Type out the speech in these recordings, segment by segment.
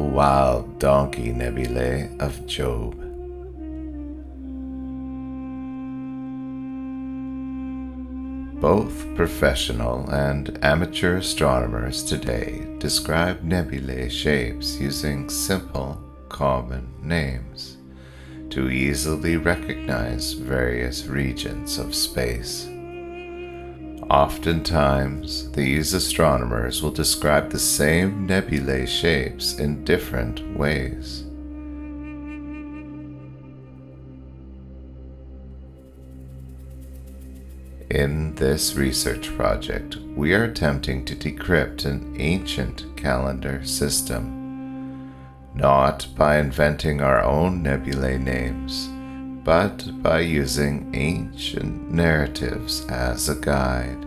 wild donkey nebulae of Job. Both professional and amateur astronomers today describe nebulae shapes using simple, common names to easily recognize various regions of space. Oftentimes, these astronomers will describe the same nebulae shapes in different ways. In this research project, we are attempting to decrypt an ancient calendar system, not by inventing our own nebulae names, but by using ancient narratives as a guide.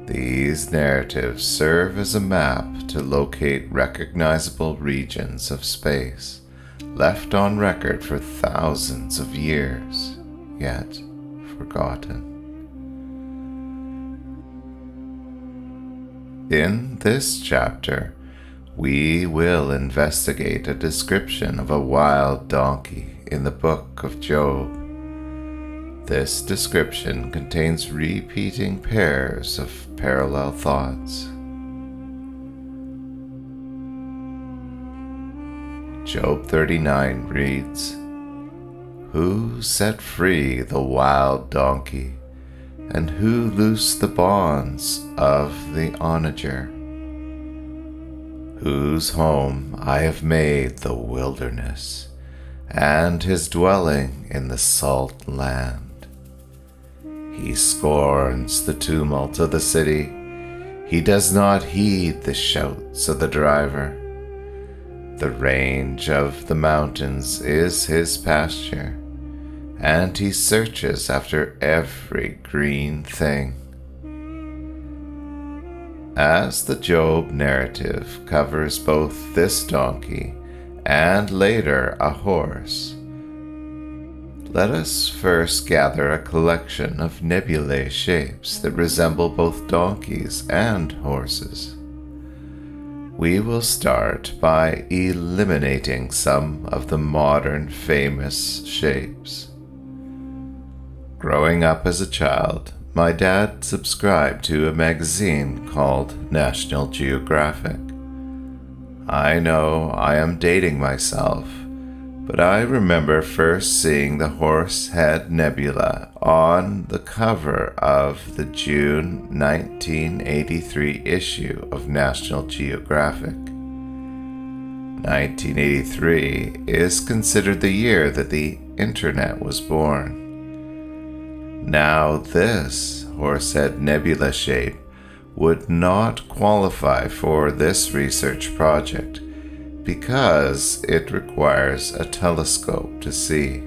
These narratives serve as a map to locate recognizable regions of space, left on record for thousands of years, yet forgotten. In this chapter, we will investigate a description of a wild donkey in the book of Job. This description contains repeating pairs of parallel thoughts. Job 39 reads, "Who set free the wild donkey, and who loosed the bonds of the onager? Whose home I have made the wilderness, and his dwelling in the salt land. He scorns the tumult of the city. He does not heed the shouts of the driver. The range of the mountains is his pasture, and he searches after every green thing." As the Job narrative covers both this donkey and later a horse, let us first gather a collection of nebulae shapes that resemble both donkeys and horses. We will start by eliminating some of the modern famous shapes. Growing up as a child, my dad subscribed to a magazine called National Geographic. I know I am dating myself, but I remember first seeing the Horsehead Nebula on the cover of the June 1983 issue of National Geographic. 1983 is considered the year that the internet was born. Now this Horsehead Nebula shape would not qualify for this research project because it requires a telescope to see.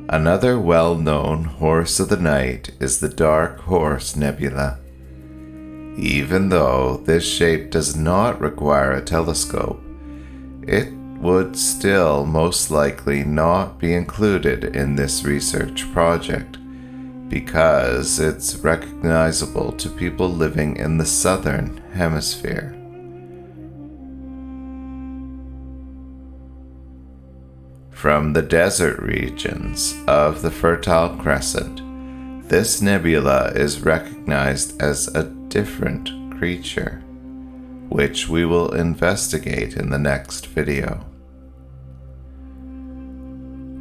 Another well-known horse of the night is the Dark Horse Nebula. Even though this shape does not require a telescope, it would still most likely not be included in this research project because it's recognizable to people living in the southern hemisphere. From the desert regions of the Fertile Crescent, this nebula is recognized as a different creature, which we will investigate in the next video.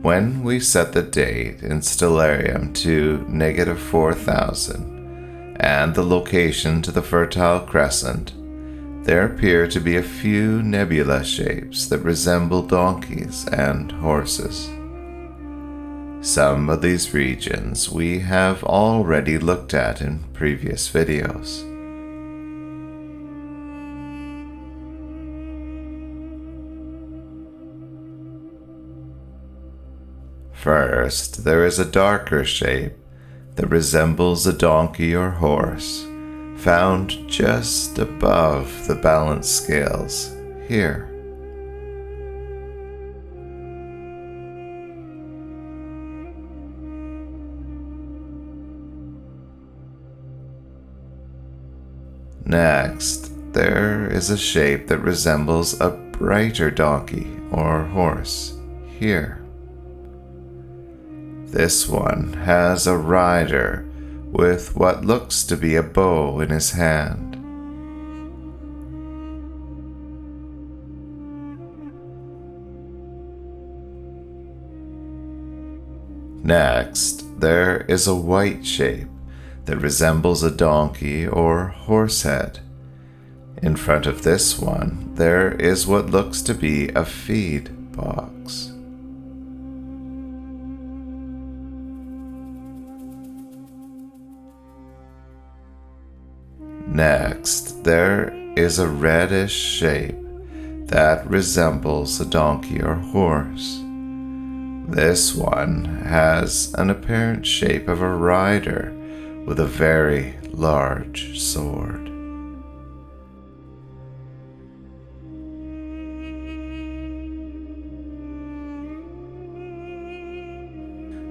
When we set the date in stellarium to -4000 and the location to the Fertile Crescent, there appear to be a few nebula shapes that resemble donkeys and horses. Some of these regions we have already looked at in previous videos. First, there is a darker shape that resembles a donkey or horse, found just above the balance scales here. Next, there is a shape that resembles a brighter donkey or horse here. This one has a rider with what looks to be a bow in his hand. Next, there is a white shape that resembles a donkey or horsehead. In front of this one, there is what looks to be a feed box. Next, there is a reddish shape that resembles a donkey or horse. This one has an apparent shape of a rider with a very large sword.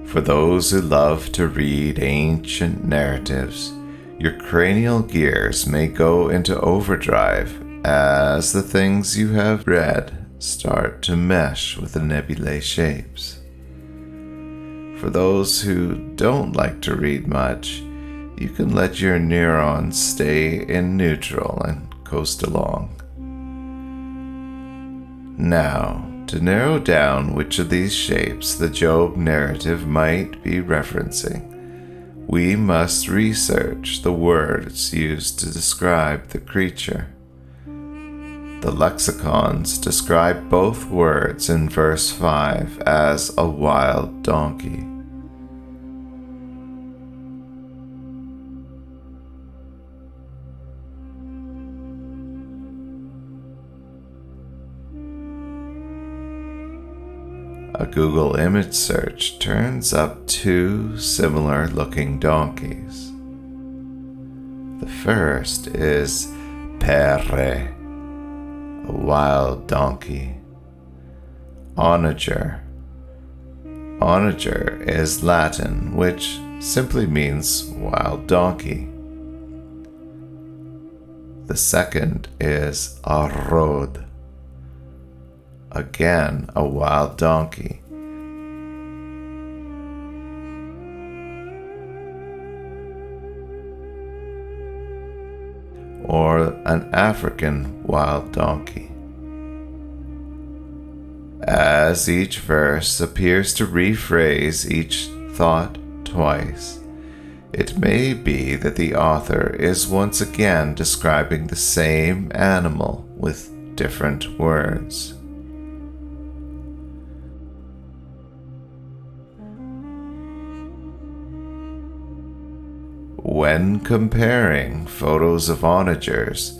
For those who love to read ancient narratives, your cranial gears may go into overdrive as the things you have read start to mesh with the nebulae shapes. For those who don't like to read much, you can let your neurons stay in neutral and coast along. Now, to narrow down which of these shapes the Job narrative might be referencing, we must research the words used to describe the creature. The lexicons describe both words in verse 5 as a wild donkey. A Google image search turns up two similar looking donkeys. The first is perre, a wild donkey. Onager. Onager is Latin, which simply means wild donkey. The second is arrod, again a wild donkey. Or an African wild donkey. As each verse appears to rephrase each thought twice, it may be that the author is once again describing the same animal with different words. When comparing photos of onagers,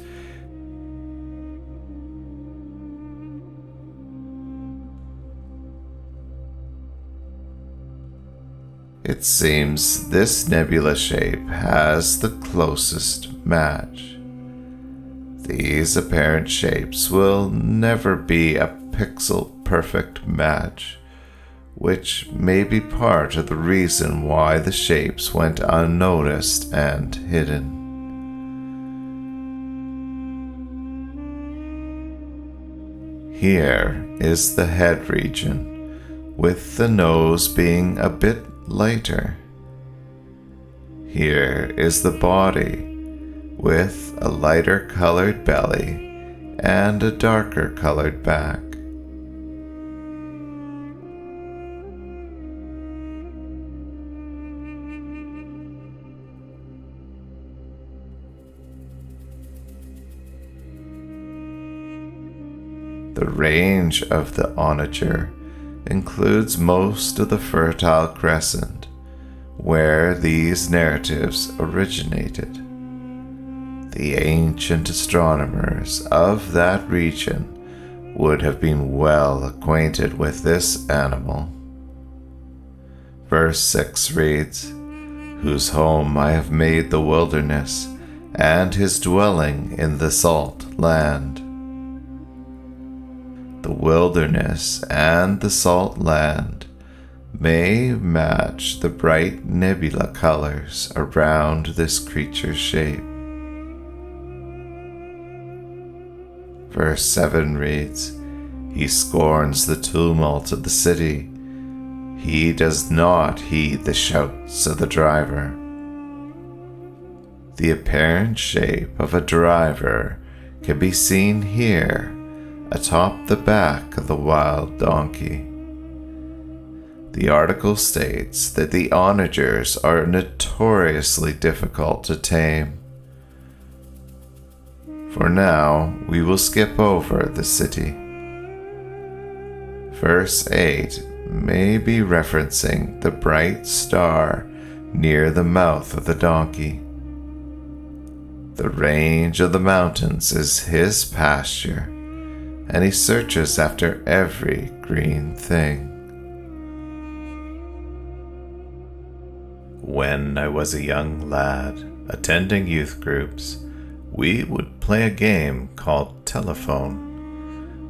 it seems this nebula shape has the closest match. These apparent shapes will never be a pixel-perfect match, which may be part of the reason why the shapes went unnoticed and hidden. Here is the head region, with the nose being a bit lighter. Here is the body, with a lighter colored belly and a darker colored back. The range of the onager includes most of the Fertile Crescent, where these narratives originated. The ancient astronomers of that region would have been well acquainted with this animal. Verse 6 reads, "Whose home I have made the wilderness, and his dwelling in the salt land." The wilderness and the salt land may match the bright nebula colors around this creature's shape. Verse 7 reads, "He scorns the tumult of the city. He does not heed the shouts of the driver." The apparent shape of a driver can be seen here atop the back of the wild donkey. The article states that the onagers are notoriously difficult to tame. For now, we will skip over the city. Verse 8 may be referencing the bright star near the mouth of the donkey. The range of the mountains is his pasture, and he searches after every green thing. When I was a young lad attending youth groups, we would play a game called telephone.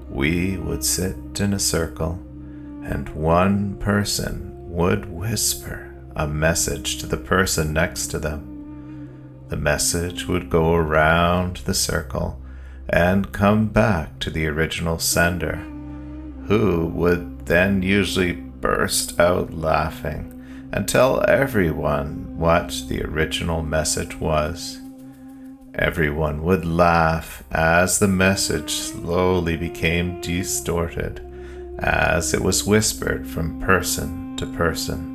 We would sit in a circle, and one person would whisper a message to the person next to them. The message would go around the circle and come back to the original sender, who would then usually burst out laughing and tell everyone what the original message was. Everyone would laugh as the message slowly became distorted as it was whispered from person to person.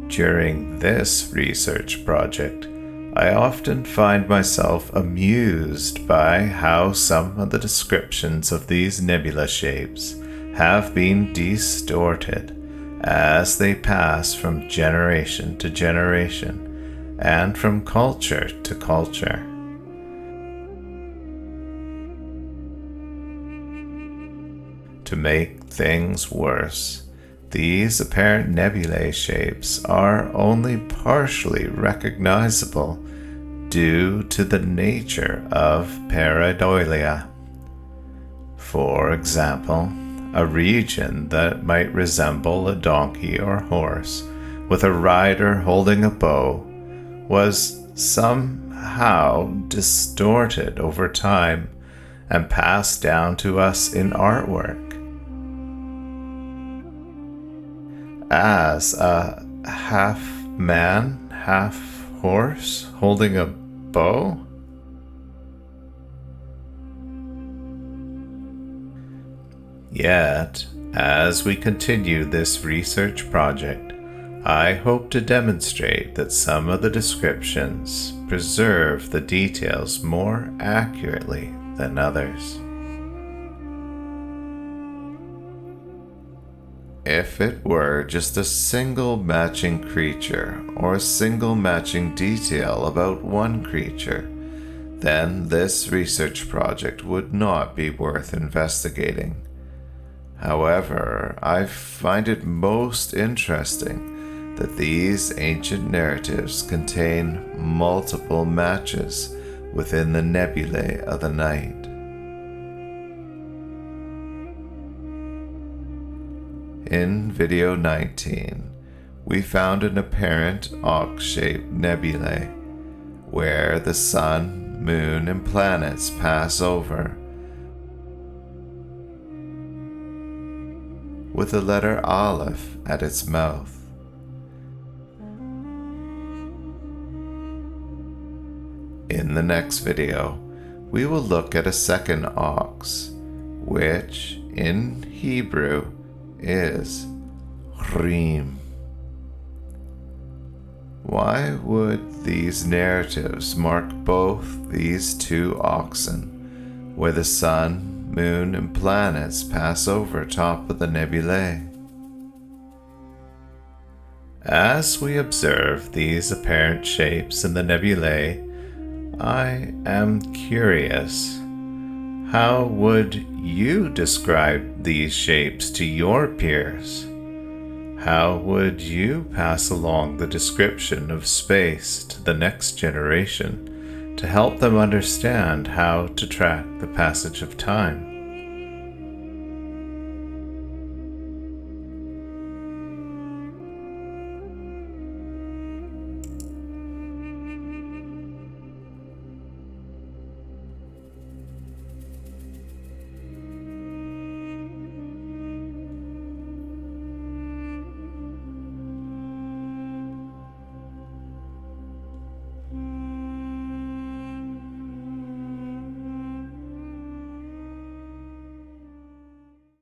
During this research project, I often find myself amused by how some of the descriptions of these nebula shapes have been distorted as they pass from generation to generation and from culture to culture. To make things worse, these apparent nebulae shapes are only partially recognizable due to the nature of pareidolia. For example, a region that might resemble a donkey or horse with a rider holding a bow was somehow distorted over time and passed down to us in artwork as a half man, half horse holding a bow. Yet, as we continue this research project, I hope to demonstrate that some of the descriptions preserve the details more accurately than others. If it were just a single matching creature or a single matching detail about one creature, then this research project would not be worth investigating. However, I find it most interesting that these ancient narratives contain multiple matches within the nebulae of the night. In video 19, we found an apparent ox-shaped nebulae where the sun, moon, and planets pass over, with the letter Alef at its mouth. In the next video, we will look at a second ox, which in Hebrew is Reem. Why would these narratives mark both these two oxen, where the sun, moon, and planets pass over top of the nebulae? As we observe these apparent shapes in the nebulae, I am curious. How would you describe these shapes to your peers? How would you pass along the description of space to the next generation to help them understand how to track the passage of time?